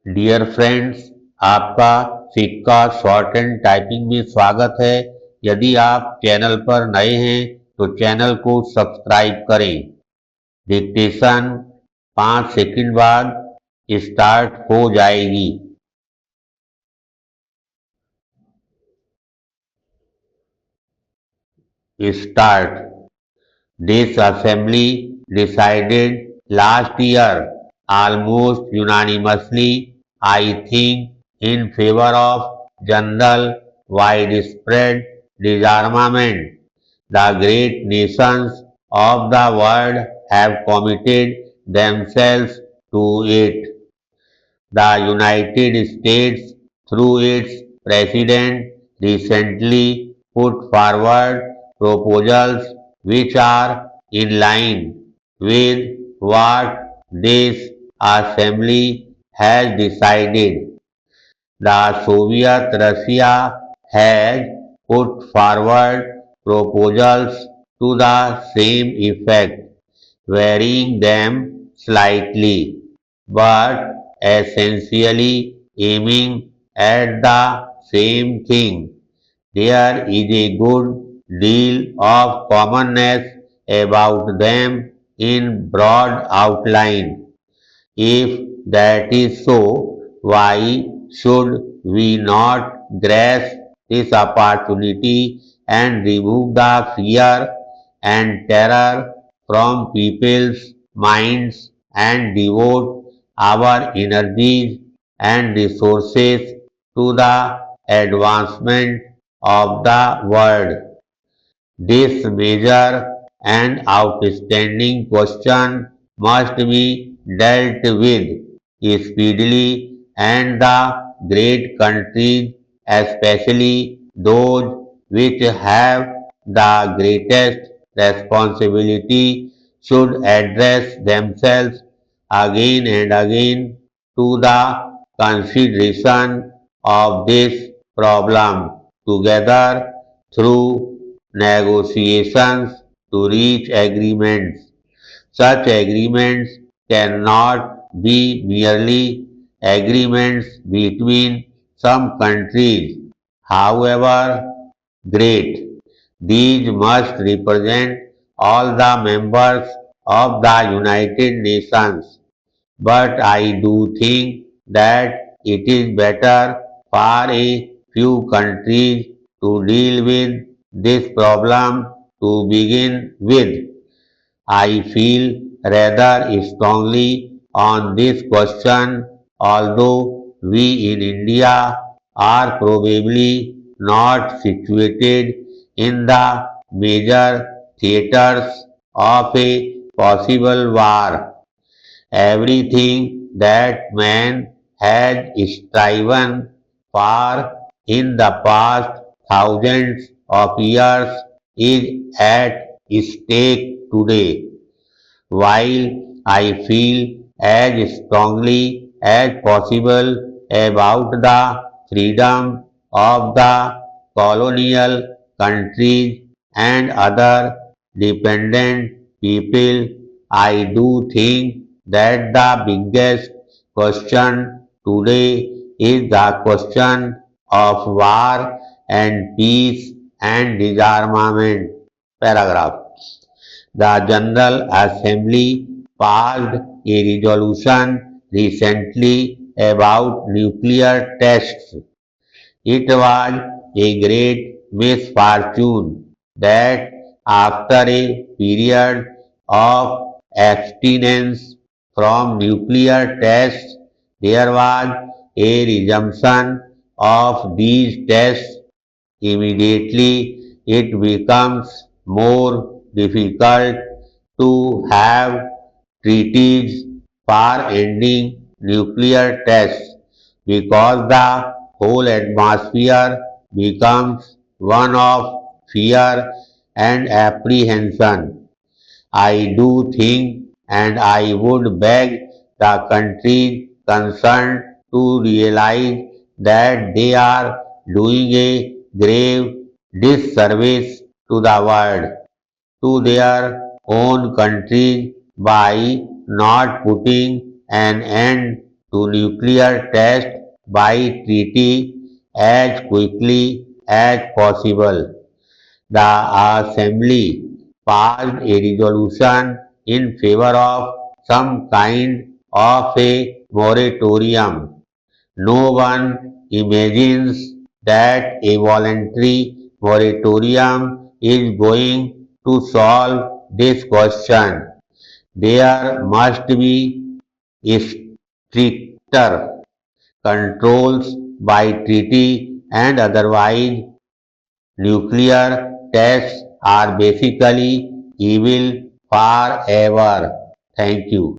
Dear friends, आपका सिक्का short and typing में स्वागत है। यदि आप चैनल पर नए हैं तो चैनल को सब्सक्राइब करें। डिक्टेशन 5 सेकंड बाद स्टार्ट हो जाएगी। Start. This assembly decided last year almost unanimously, I think, in favor of general widespread disarmament. The great nations of the world have committed themselves to it. The United States, through its president, recently put forward proposals which are in line with what this assembly has decided. The Soviet Russia has put forward proposals to the same effect, varying them slightly, but essentially aiming at the same thing. There is a good deal of commonness about them in broad outline. If that is so, why should we not grasp this opportunity and remove the fear and terror from people's minds and devote our energies and resources to the advancement of the world? This major and outstanding question must be dealt with speedily, and the great countries, especially those which have the greatest responsibility, should address themselves again and again to the consideration of this problem together through negotiations to reach agreements. Such agreements cannot be merely agreements between some countries, however great. These must represent all the members of the United Nations. But I do think that it is better for a few countries to deal with this problem to begin with. I feel rather strongly on this question, although we in India are probably not situated in the major theatres of a possible war. Everything that man has striven for in the past thousands of years is at stake today. While I feel as strongly as possible about the freedom of the colonial countries and other dependent people, I do think that the biggest question today is the question of war and peace and disarmament. Paragraph. The General Assembly passed a resolution recently about nuclear tests. It was a great misfortune that after a period of abstinence from nuclear tests, there was a resumption of these tests. Immediately, it becomes more difficult to have treaties for ending nuclear tests because the whole atmosphere becomes one of fear and apprehension. I do think, and I would beg the countries concerned to realize that they are doing a grave disservice to the world, to their own countries by not putting an end to nuclear test by treaty as quickly as possible. The Assembly passed a resolution in favor of some kind of a moratorium. No one imagines that a voluntary moratorium is going to solve this question. There must be stricter controls by treaty, and otherwise nuclear tests are basically evil forever. Thank you.